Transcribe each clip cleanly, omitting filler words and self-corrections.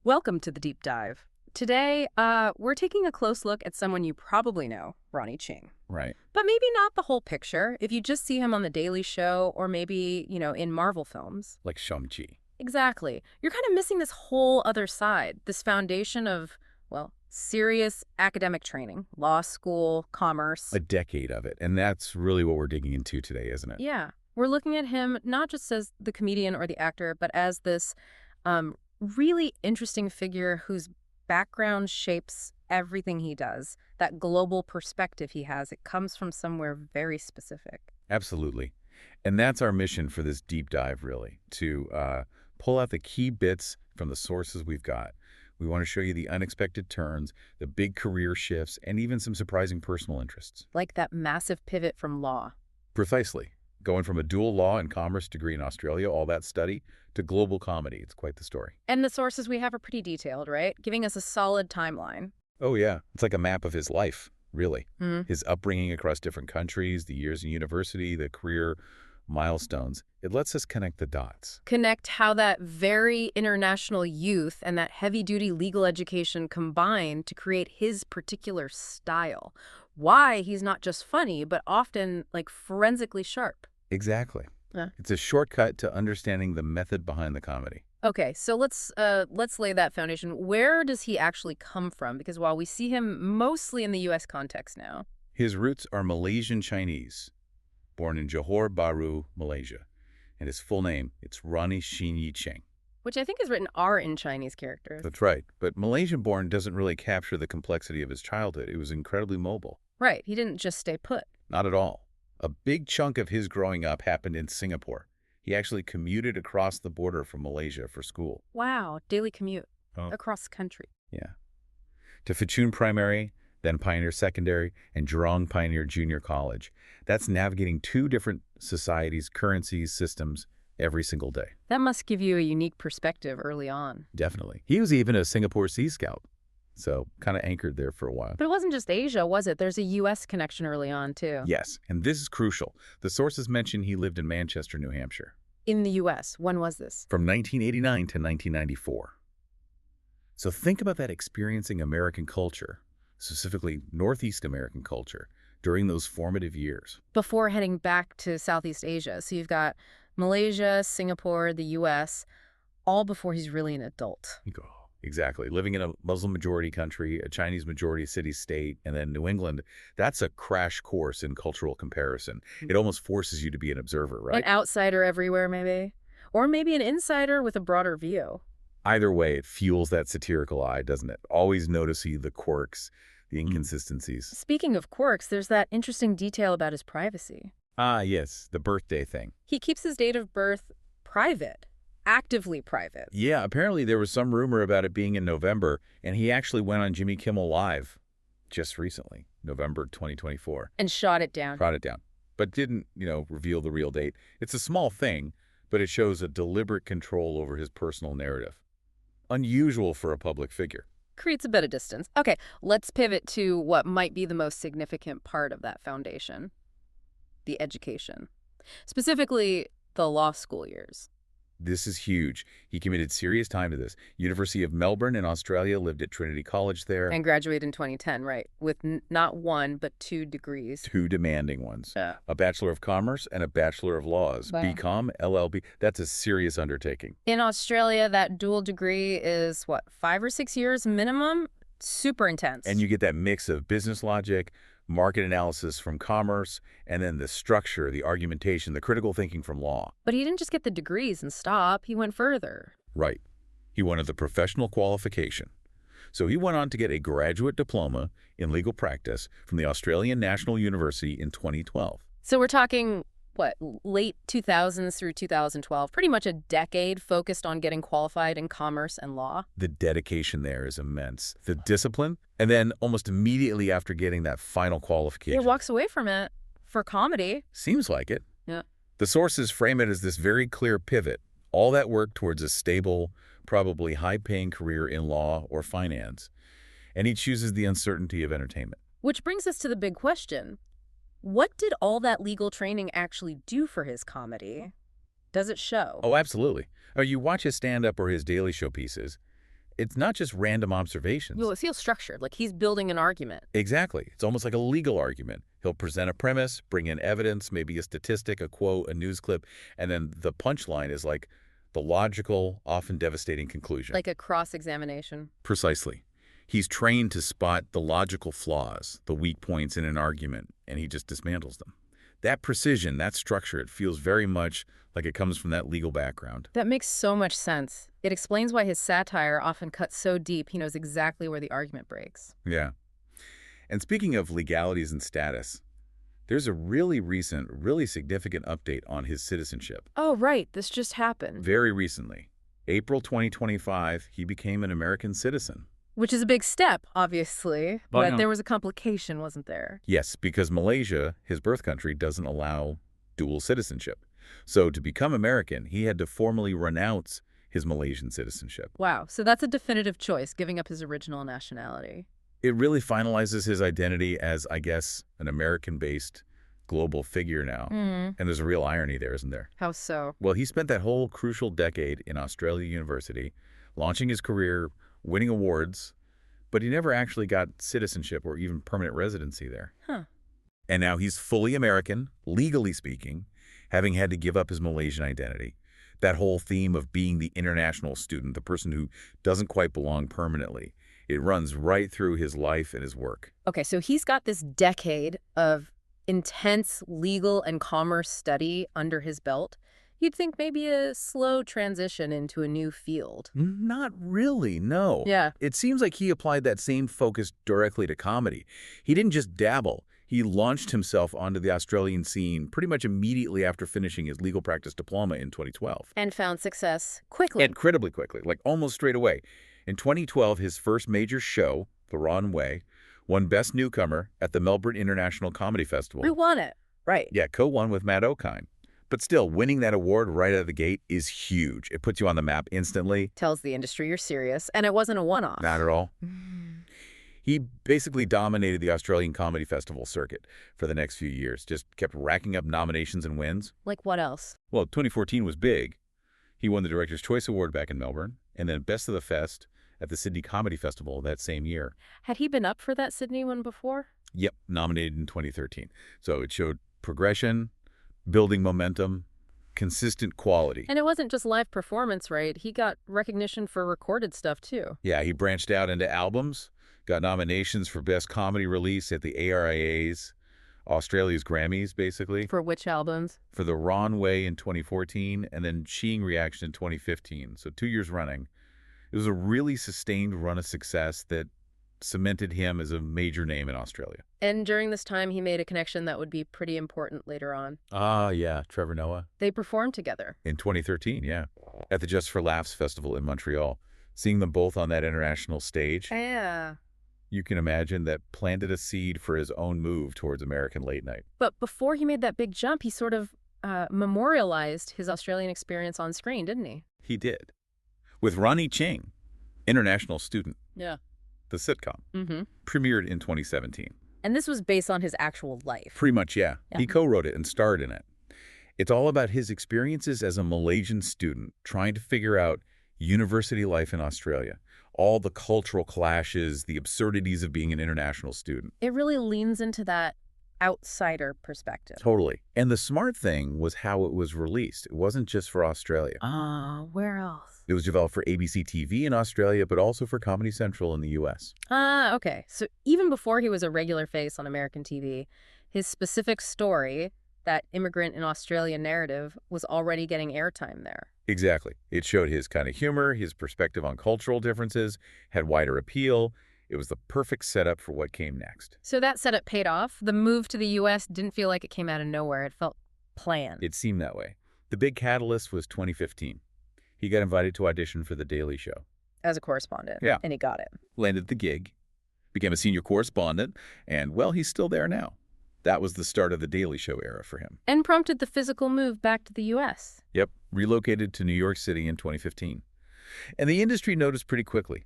Welcome to the Deep Dive. Today, we're taking a close look at someone you probably know, Ronny Chieng. Right. But maybe not the whole picture. If you just see him on The Daily Show or maybe, in Marvel films. Like Shang-Chi. Exactly. You're kind of missing this whole other side, this foundation of, well, serious academic training, law school, commerce. A decade of it. And that's really what we're digging into today, isn't it? Yeah. We're looking at him not just as the comedian or the actor, but as this really interesting figure whose background shapes everything he does. That global perspective he has, it comes from somewhere very specific. Absolutely. And that's our mission for this deep dive, really, to pull out the key bits from the sources we've got. We want to show you the unexpected turns, the big career shifts, and even some surprising personal interests. Like that massive pivot from law. Precisely. Going from a dual law and commerce degree in Australia, all that study, to global comedy. It's quite the story. And the sources we have are pretty detailed, right? Giving us a solid timeline. Oh, yeah. It's like a map of his life, really. Mm. His upbringing across different countries, the years in university, the career milestones. It lets us connect the dots. Connect how that very international youth and that heavy-duty legal education combine to create his particular style. Why he's not just funny, but often, forensically sharp. Exactly. Yeah. It's a shortcut to understanding the method behind the comedy. Okay, so let's lay that foundation. Where does he actually come from? Because while we see him mostly in the U.S. context now. His roots are Malaysian Chinese, born in Johor Bahru, Malaysia. And his full name, it's Ronny Chieng. Which I think is written R in Chinese characters. That's right. But Malaysian-born doesn't really capture the complexity of his childhood. It was incredibly mobile. Right, he didn't just stay put. Not at all. A big chunk of his growing up happened in Singapore. He actually commuted across the border from Malaysia for school. Wow, daily commute Oh. across the country. Yeah. To Fortune Primary, then Pioneer Secondary, and Jurong Pioneer Junior College. That's navigating two different societies, currencies, systems every single day. That must give you a unique perspective early on. Definitely. He was even a Singapore Sea Scout, so kind of anchored there for a while. But it wasn't just Asia, was it? There's a U.S. connection early on, too. Yes, and this is crucial. The sources mention he lived in Manchester, New Hampshire. In the U.S., when was this? From 1989 to 1994. So think about that experiencing American culture, specifically Northeast American culture, during those formative years. Before heading back to Southeast Asia. So you've got Malaysia, Singapore, the U.S., all before he's really an adult. Exactly. Living in a Muslim-majority country, a Chinese-majority city-state, and then New England, that's a crash course in cultural comparison. It almost forces you to be an observer, right? An outsider everywhere, maybe. Or maybe an insider with a broader view. Either way, it fuels that satirical eye, doesn't it? Always noticing the quirks, the inconsistencies. Speaking of quirks, there's that interesting detail about his privacy. Ah, yes, the birthday thing. He keeps his date of birth private. Actively private. Yeah, apparently there was some rumor about it being in November, and he actually went on Jimmy Kimmel Live just recently, November 2024. And shot it down. Brought it down, but didn't, reveal the real date. It's a small thing, but it shows a deliberate control over his personal narrative. Unusual for a public figure. Creates a bit of distance. Okay, let's pivot to what might be the most significant part of that foundation. The education. Specifically, the law school years. This is huge. He committed serious time to this. University of Melbourne in Australia, lived at Trinity College there. And graduated in 2010, right? With not one, but 2 degrees. 2 demanding ones. Yeah. A Bachelor of Commerce and a Bachelor of Laws. Wow. BCom, LLB. That's a serious undertaking. In Australia, that dual degree is, 5 or 6 years minimum? Super intense. And you get that mix of business logic, market analysis from commerce, and then the structure, the argumentation, the critical thinking from law. But he didn't just get the degrees and stop. He went further. Right. He wanted the professional qualification. So he went on to get a graduate diploma in legal practice from the Australian National University in 2012. So we're talking, late 2000s through 2012, pretty much a decade focused on getting qualified in commerce and law. The dedication there is immense. The discipline, and then almost immediately after getting that final qualification. He walks away from it for comedy. Seems like it. Yeah. The sources frame it as this very clear pivot, all that work towards a stable, probably high-paying career in law or finance. And he chooses the uncertainty of entertainment. Which brings us to the big question. What did all that legal training actually do for his comedy? Does it show? Oh, absolutely. You watch his stand-up or his Daily Show pieces, It's not just random observations. Well, it feels structured, like he's building an argument. Exactly. It's almost like a legal argument. He'll present a premise, bring in evidence, maybe a statistic, a quote, a news clip, and then the punchline is like the logical, often devastating conclusion. Like a cross-examination. Precisely. He's trained to spot the logical flaws, the weak points in an argument, and he just dismantles them. That precision, that structure, it feels very much like it comes from that legal background. That makes so much sense. It explains why his satire often cuts so deep he knows exactly where the argument breaks. Yeah. And speaking of legalities and status, there's a really recent, really significant update on his citizenship. Oh, right. This just happened. Very recently. April 2025, he became an American citizen. Which is a big step, obviously. But there was a complication, wasn't there? Yes, because Malaysia, his birth country, doesn't allow dual citizenship. So to become American, he had to formally renounce his Malaysian citizenship. Wow. So that's a definitive choice, giving up his original nationality. It really finalizes his identity as, I guess, an American-based global figure now. And there's a real irony there, isn't there? How so? Well, he spent that whole crucial decade in Australia University, launching his career, winning awards, but he never actually got citizenship or even permanent residency there. Huh. And now he's fully American, legally speaking, having had to give up his Malaysian identity. That whole theme of being the international student, the person who doesn't quite belong permanently, it runs right through his life and his work. Okay, so he's got this decade of intense legal and commerce study under his belt. You'd think maybe a slow transition into a new field. Not really, no. Yeah. It seems like he applied that same focus directly to comedy. He didn't just dabble. He launched himself onto the Australian scene pretty much immediately after finishing his legal practice diploma in 2012. And found success quickly. Incredibly quickly, like almost straight away. In 2012, his first major show, The Ron Way, won Best Newcomer at the Melbourne International Comedy Festival. We won it. Right. Yeah, co-won with Matt O'Kine. But still, winning that award right out of the gate is huge. It puts you on the map instantly. Tells the industry you're serious, and it wasn't a one-off. Not at all. He basically dominated the Australian Comedy Festival circuit for the next few years, just kept racking up nominations and wins. Like what else? Well, 2014 was big. He won the Director's Choice Award back in Melbourne, and then Best of the Fest at the Sydney Comedy Festival that same year. Had he been up for that Sydney one before? Yep, nominated in 2013. So it showed progression, building momentum, consistent quality. And it wasn't just live performance, right? He got recognition for recorded stuff, too. Yeah, he branched out into albums, got nominations for Best Comedy Release at the ARIAs, Australia's Grammys, basically. For which albums? For The Ron Way in 2014, and then Chieng Reaction in 2015. So 2 years running. It was a really sustained run of success that cemented him as a major name in Australia. And during this time, he made a connection that would be pretty important later on. Ah, yeah, Trevor Noah. They performed together. In 2013, yeah, at the Just for Laughs Festival in Montreal. Seeing them both on that international stage, Yeah. you can imagine that planted a seed for his own move towards American late night. But before he made that big jump, he sort of memorialized his Australian experience on screen, didn't he? He did. With Ronny Chieng, International Student. Yeah. The sitcom. Premiered in 2017. And this was based on his actual life. Pretty much, yeah. He co-wrote it and starred in it. It's all about his experiences as a Malaysian student trying to figure out university life in Australia. All the cultural clashes, the absurdities of being an international student. It really leans into that outsider perspective. Totally. And the smart thing was how it was released. It wasn't just for Australia. Where else? It was developed for ABC TV in Australia, but also for Comedy Central in the U.S. Okay. So even before he was a regular face on American TV, his specific story, that immigrant in Australia narrative, was already getting airtime there. Exactly. It showed his kind of humor, his perspective on cultural differences, had wider appeal. It was the perfect setup for what came next. So that setup paid off. The move to the U.S. didn't feel like it came out of nowhere. It felt planned. It seemed that way. The big catalyst was 2015. He got invited to audition for The Daily Show. As a correspondent. Yeah. And he got it. Landed the gig, became a senior correspondent, and, well, he's still there now. That was the start of The Daily Show era for him. And prompted the physical move back to the U.S. Yep, relocated to New York City in 2015. And the industry noticed pretty quickly.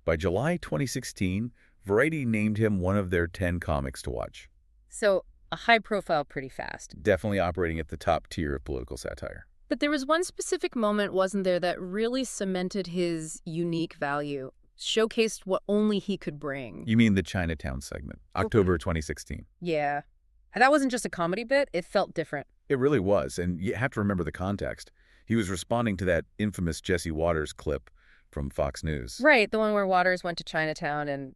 By July 2016, Variety named him one of their 10 comics to watch. So a high profile pretty fast. Definitely operating at the top tier of political satire. But there was one specific moment, wasn't there, that really cemented his unique value? showcased what only he could bring. You mean the Chinatown segment, October 2016. Yeah. And that wasn't just a comedy bit, it felt different. It really was, and you have to remember the context. He was responding to that infamous Jesse Waters clip from Fox News. Right, the one where Waters went to Chinatown and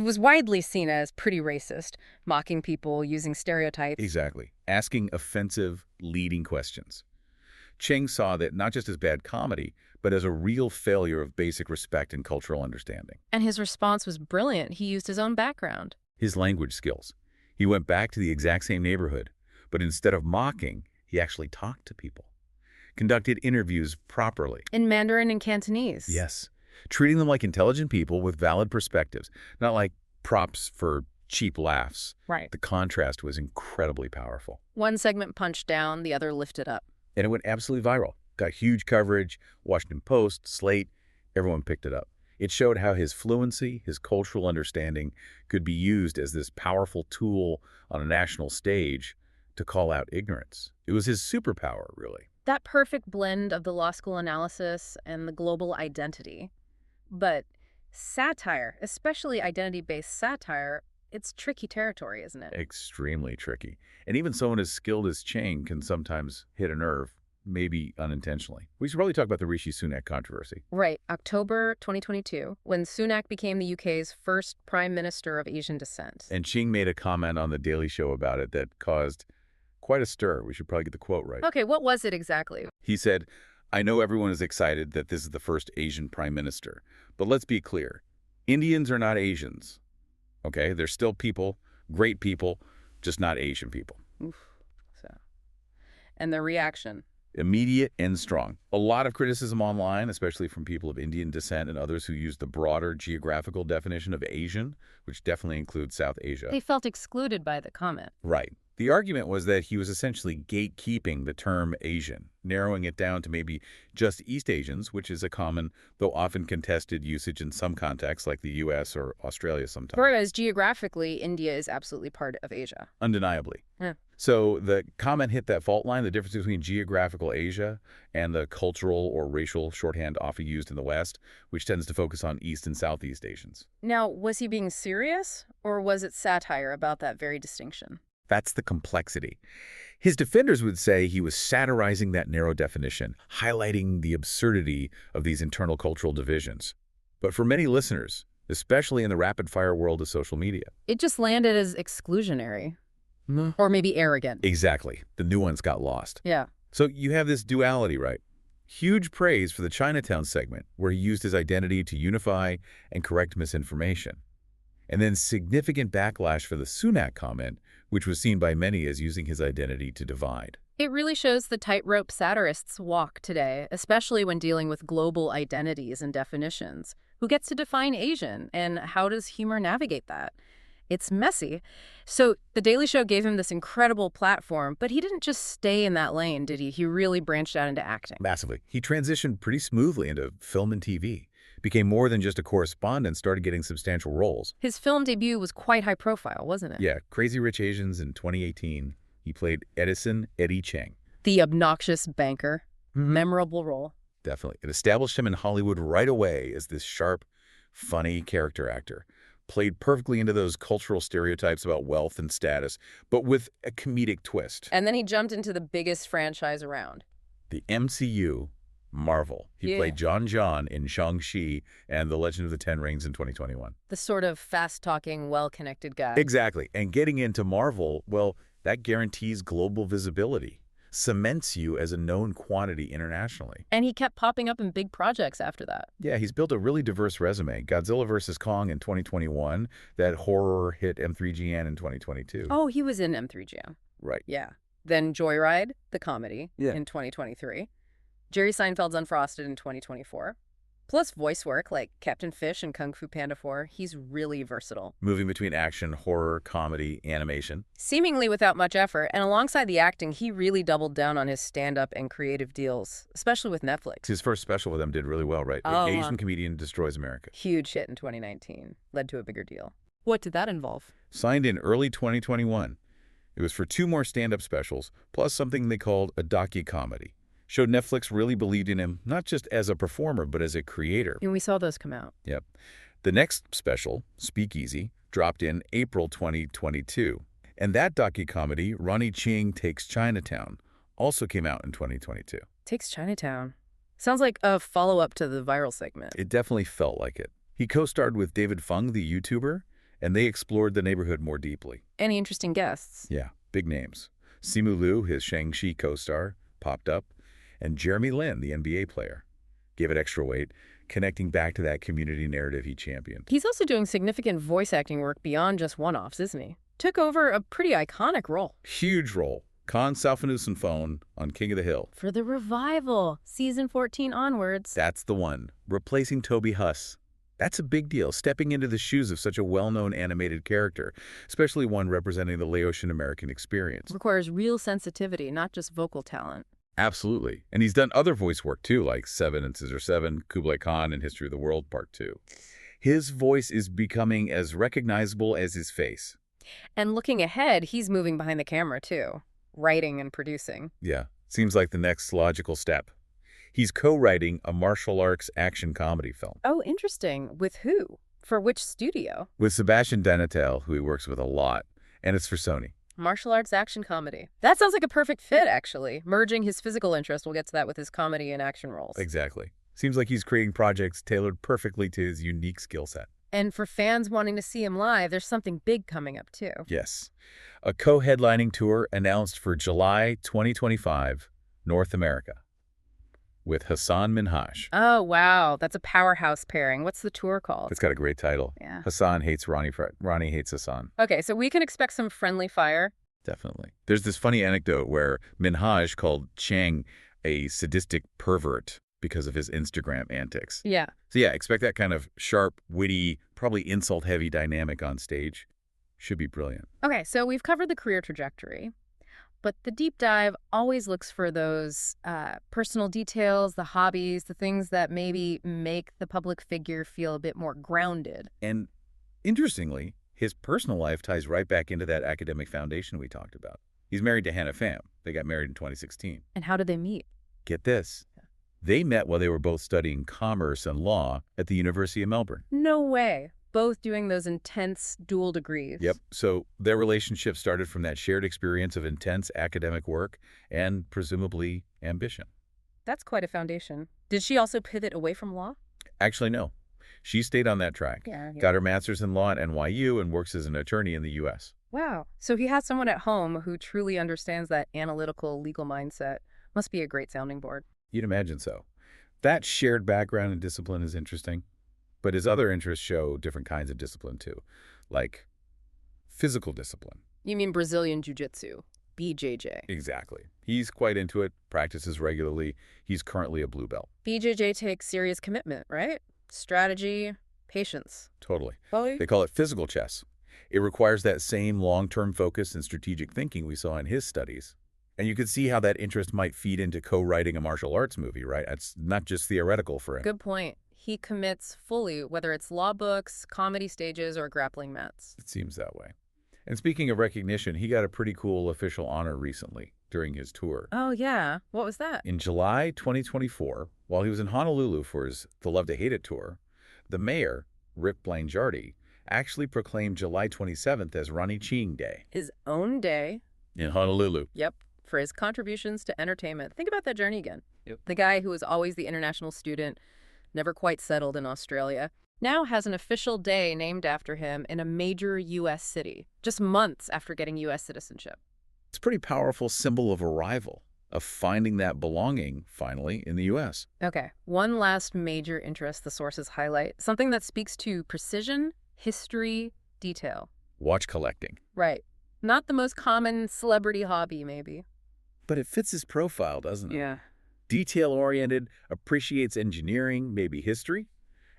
was widely seen as pretty racist, mocking people, using stereotypes. Exactly. Asking offensive, leading questions. Chieng saw that not just as bad comedy, but as a real failure of basic respect and cultural understanding. And his response was brilliant. He used his own background. His language skills. He went back to the exact same neighborhood, but instead of mocking, he actually talked to people. Conducted interviews properly. In Mandarin and Cantonese. Yes. Treating them like intelligent people with valid perspectives, not like props for cheap laughs. Right. The contrast was incredibly powerful. One segment punched down, the other lifted up. And it went absolutely viral. Got huge coverage, Washington Post, Slate, everyone picked it up. It showed how his fluency, his cultural understanding could be used as this powerful tool on a national stage to call out ignorance. It was his superpower, really. That perfect blend of the law school analysis and the global identity. But satire, especially identity-based satire, it's tricky territory, isn't it? Extremely tricky. And even someone as skilled as Chieng can sometimes hit a nerve, maybe unintentionally. We should probably talk about the Rishi Sunak controversy. Right. October 2022, when Sunak became the UK's first prime minister of Asian descent. And Chieng made a comment on The Daily Show about it that caused quite a stir. We should probably get the quote right. Okay, what was it exactly? He said, "I know everyone is excited that this is the first Asian prime minister, but let's be clear. Indians are not Asians. Okay? They're still people, great people, just not Asian people." Oof. And the reaction? Immediate and strong. A lot of criticism online, especially from people of Indian descent and others who use the broader geographical definition of Asian, which definitely includes South Asia. They felt excluded by the comment. Right. The argument was that he was essentially gatekeeping the term Asian, narrowing it down to maybe just East Asians, which is a common, though often contested usage in some contexts, like the U.S. or Australia sometimes. Whereas geographically, India is absolutely part of Asia. Undeniably. Yeah. So the comment hit that fault line, the difference between geographical Asia and the cultural or racial shorthand often used in the West, which tends to focus on East and Southeast Asians. Now, was he being serious, or was it satire about that very distinction? That's the complexity. His defenders would say he was satirizing that narrow definition, highlighting the absurdity of these internal cultural divisions. But for many listeners, especially in the rapid-fire world of social media, it just landed as exclusionary. No. Or maybe arrogant. Exactly. The nuance got lost. Yeah. So you have this duality, right? Huge praise for the Chinatown segment, where he used his identity to unify and correct misinformation. And then significant backlash for the Sunak comment, which was seen by many as using his identity to divide. It really shows the tightrope satirists walk today, especially when dealing with global identities and definitions. Who gets to define Asian, and how does humor navigate that? It's messy. So The Daily Show gave him this incredible platform, but he didn't just stay in that lane, did he? He really branched out into acting. Massively. He transitioned pretty smoothly into film and TV. Became more than just a correspondent, started getting substantial roles. His film debut was quite high profile, wasn't it? Yeah, Crazy Rich Asians in 2018. He played Eddie Chieng. The obnoxious banker. Memorable role. Definitely. It established him in Hollywood right away as this sharp, funny character actor. Played perfectly into those cultural stereotypes about wealth and status, but with a comedic twist. And then he jumped into the biggest franchise around. The MCU, Marvel. He played John in Shang-Chi and The Legend of the Ten Rings in 2021. The sort of fast-talking, well-connected guy. Exactly. And getting into Marvel, well, that guarantees global visibility, cements you as a known quantity internationally. And he kept popping up in big projects after that. Yeah, he's built a really diverse resume. Godzilla vs. Kong in 2021, that horror hit M3GN in 2022. Oh, he was in M3GN. Right. Yeah. Then Joyride, the comedy, in 2023. Jerry Seinfeld's Unfrosted in 2024. Plus voice work like Captain Fish and Kung Fu Panda 4. He's really versatile. Moving between action, horror, comedy, animation. Seemingly without much effort, and alongside the acting, he really doubled down on his stand-up and creative deals, especially with Netflix. His first special with them did really well, right? Oh, Asian Comedian Destroys America. Huge hit in 2019. Led to a bigger deal. What did that involve? Signed in early 2021. It was for 2 more stand-up specials, plus something they called a docu-comedy. Showed Netflix really believed in him, not just as a performer, but as a creator. And we saw those come out. Yep. The next special, Speakeasy, dropped in April 2022. And that docucomedy, Ronny Chieng Takes Chinatown, also came out in 2022. Takes Chinatown. Sounds like a follow-up to the viral segment. It definitely felt like it. He co-starred with David Fung, the YouTuber, and they explored the neighborhood more deeply. Any interesting guests? Yeah, big names. Simu Liu, his Shang-Chi co-star, popped up, and Jeremy Lin, the NBA player, gave it extra weight, connecting back to that community narrative he championed. He's also doing significant voice acting work beyond just one-offs, isn't he? Took over a pretty iconic role. Huge role. Khan Salfanusen Phone on King of the Hill. For the revival, season 14 onwards. That's the one. Replacing Toby Huss. That's a big deal, stepping into the shoes of such a well-known animated character, especially one representing the Laotian American experience. Requires real sensitivity, not just vocal talent. Absolutely. And he's done other voice work too, like Seven and Scissor Seven, Kublai Khan, and History of the World Part 2. His voice is becoming as recognizable as his face. And looking ahead, he's moving behind the camera too, writing and producing. Yeah, seems like the next logical step. He's co-writing a martial arts action comedy film. Oh, interesting. With who? For which studio? With Sebastian Denatel, who he works with a lot, and it's for Sony. Martial arts action comedy. That sounds like a perfect fit, actually. Merging his physical interest, we'll get to that, with his comedy and action roles. Exactly. Seems like he's creating projects tailored perfectly to his unique skill set. And for fans wanting to see him live, there's something big coming up, too. Yes. A co-headlining tour announced for July 2025, North America, with Hassan Minhaj. Oh, wow. That's a powerhouse pairing. What's the tour called? It's got a great title. Yeah. Hassan hates Ronnie. Ronnie hates Hassan. Okay, so we can expect some friendly fire. Definitely. There's this funny anecdote where Minhaj called Chieng a sadistic pervert because of his Instagram antics. Yeah. So yeah, expect that kind of sharp, witty, probably insult-heavy dynamic on stage. Should be brilliant. Okay, so we've covered the career trajectory, but the deep dive always looks for those personal details, the hobbies, the things that maybe make the public figure feel a bit more grounded. And interestingly, his personal life ties right back into that academic foundation we talked about. He's married to Hannah Pham. They got married in 2016. And how did they meet? Get this. They met while they were both studying commerce and law at the University of Melbourne. No way. Both doing those intense dual degrees. Yep. So their relationship started from that shared experience of intense academic work and presumably ambition. That's quite a foundation. Did she also pivot away from law? Actually, no. She stayed on that track. Yeah. Got her master's in law at NYU and works as an attorney in the U.S. Wow. So he has someone at home who truly understands that analytical legal mindset. Must be a great sounding board. You'd imagine so. That shared background and discipline is interesting, but his other interests show different kinds of discipline too, like physical discipline. You mean Brazilian Jiu-Jitsu, BJJ. Exactly. He's quite into it, practices regularly. He's currently a blue belt. BJJ takes serious commitment, right? Strategy, patience. Totally. Really? They call it physical chess. It requires that same long-term focus and strategic thinking we saw in his studies. And you could see how that interest might feed into co-writing a martial arts movie, right? It's not just theoretical for him. Good point. He commits fully, whether it's law books, comedy stages, or grappling mats. It seems that way. And speaking of recognition, he got a pretty cool official honor recently during his tour. Oh, yeah. What was that? In July 2024, while he was in Honolulu for his The Love to Hate It tour, the mayor, Rick Blangiardi, actually proclaimed July 27th as Ronny Chieng Day. His own day. In Honolulu. Yep. For his contributions to entertainment. Think about that journey again. Yep. The guy who was always the international student, never quite settled in Australia, now has an official day named after him in a major U.S. city, just months after getting U.S. citizenship. It's a pretty powerful symbol of arrival, of finding that belonging, finally, in the U.S. Okay, one last major interest the sources highlight, something that speaks to precision, history, detail. Watch collecting. Right. Not the most common celebrity hobby, maybe. But it fits his profile, doesn't it? Yeah. Detail-oriented, appreciates engineering, maybe history.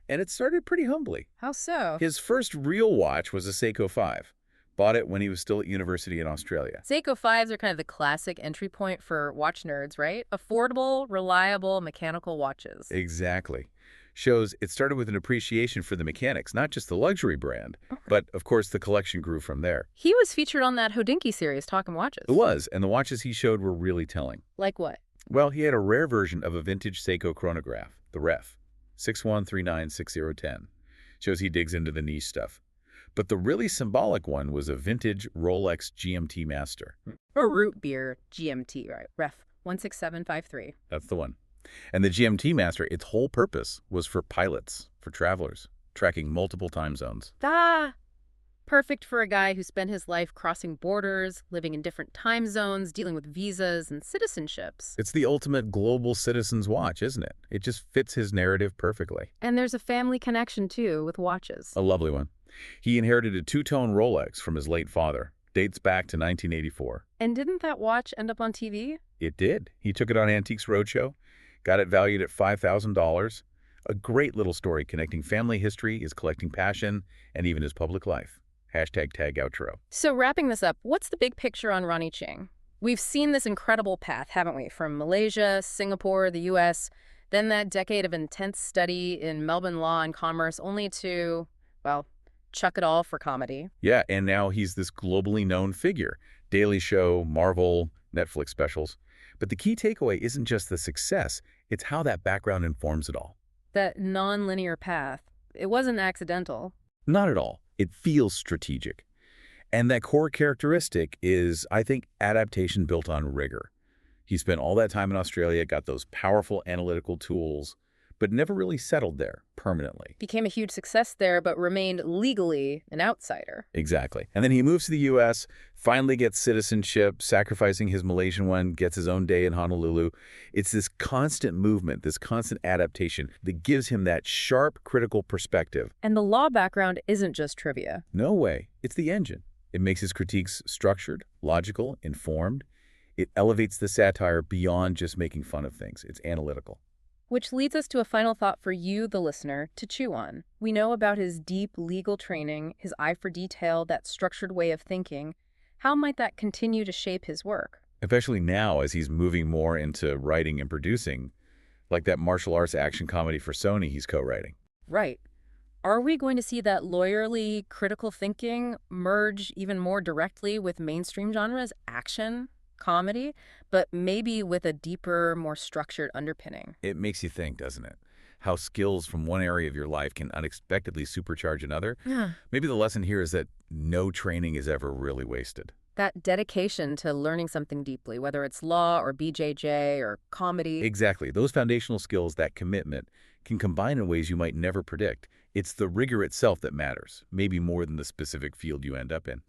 And it started pretty humbly. How so? His first real watch was a Seiko 5. Bought it when he was still at university in Australia. Seiko 5s are kind of the classic entry point for watch nerds, right? Affordable, reliable, mechanical watches. Exactly. Shows it started with an appreciation for the mechanics, not just the luxury brand, but of course the collection grew from there. He was featured on that Hodinkee series, Talkin' Watches. It was, and the watches he showed were really telling. Like what? Well, he had a rare version of a vintage Seiko chronograph, the Ref, 61396010. Shows he digs into the niche stuff. But the really symbolic one was a vintage Rolex GMT Master. Or root beer GMT, right? Ref 16753. That's the one. And the GMT Master, its whole purpose was for pilots, for travelers, tracking multiple time zones. Perfect for a guy who spent his life crossing borders, living in different time zones, dealing with visas and citizenships. It's the ultimate global citizen's watch, isn't it? It just fits his narrative perfectly. And there's a family connection, too, with watches. A lovely one. He inherited a two-tone Rolex from his late father. Dates back to 1984. And didn't that watch end up on TV? It did. He took it on Antiques Roadshow, got it valued at $5,000. A great little story connecting family history, his collecting passion, and even his public life. Hashtag tag outro. So wrapping this up, what's the big picture on Ronny Chieng? We've seen this incredible path, haven't we? From Malaysia, Singapore, the U.S., then that decade of intense study in Melbourne law and commerce, only to, well, chuck it all for comedy. Yeah, and now he's this globally known figure. Daily Show, Marvel, Netflix specials. But the key takeaway isn't just the success, it's how that background informs it all. That non-linear path, it wasn't accidental. Not at all. It feels strategic. And that core characteristic is, I think, adaptation built on rigor. He spent all that time in Australia, got those powerful analytical tools, but never really settled there permanently. Became a huge success there, but remained legally an outsider. Exactly. And then he moves to the U.S., finally gets citizenship, sacrificing his Malaysian one, gets his own day in Honolulu. It's this constant movement, this constant adaptation that gives him that sharp, critical perspective. And the law background isn't just trivia. No way. It's the engine. It makes his critiques structured, logical, informed. It elevates the satire beyond just making fun of things. It's analytical. Which leads us to a final thought for you, the listener, to chew on. We know about his deep legal training, his eye for detail, that structured way of thinking. How might that continue to shape his work? Especially now as he's moving more into writing and producing, like that martial arts action comedy for Sony he's co-writing. Right. Are we going to see that lawyerly, critical thinking merge even more directly with mainstream genres, action, comedy, but maybe with a deeper, more structured underpinning? It makes you think, doesn't it? How skills from one area of your life can unexpectedly supercharge another. Yeah. Maybe the lesson here is that no training is ever really wasted. That dedication to learning something deeply, whether it's law or BJJ or comedy. Exactly. Those foundational skills, that commitment, can combine in ways you might never predict. It's the rigor itself that matters, maybe more than the specific field you end up in.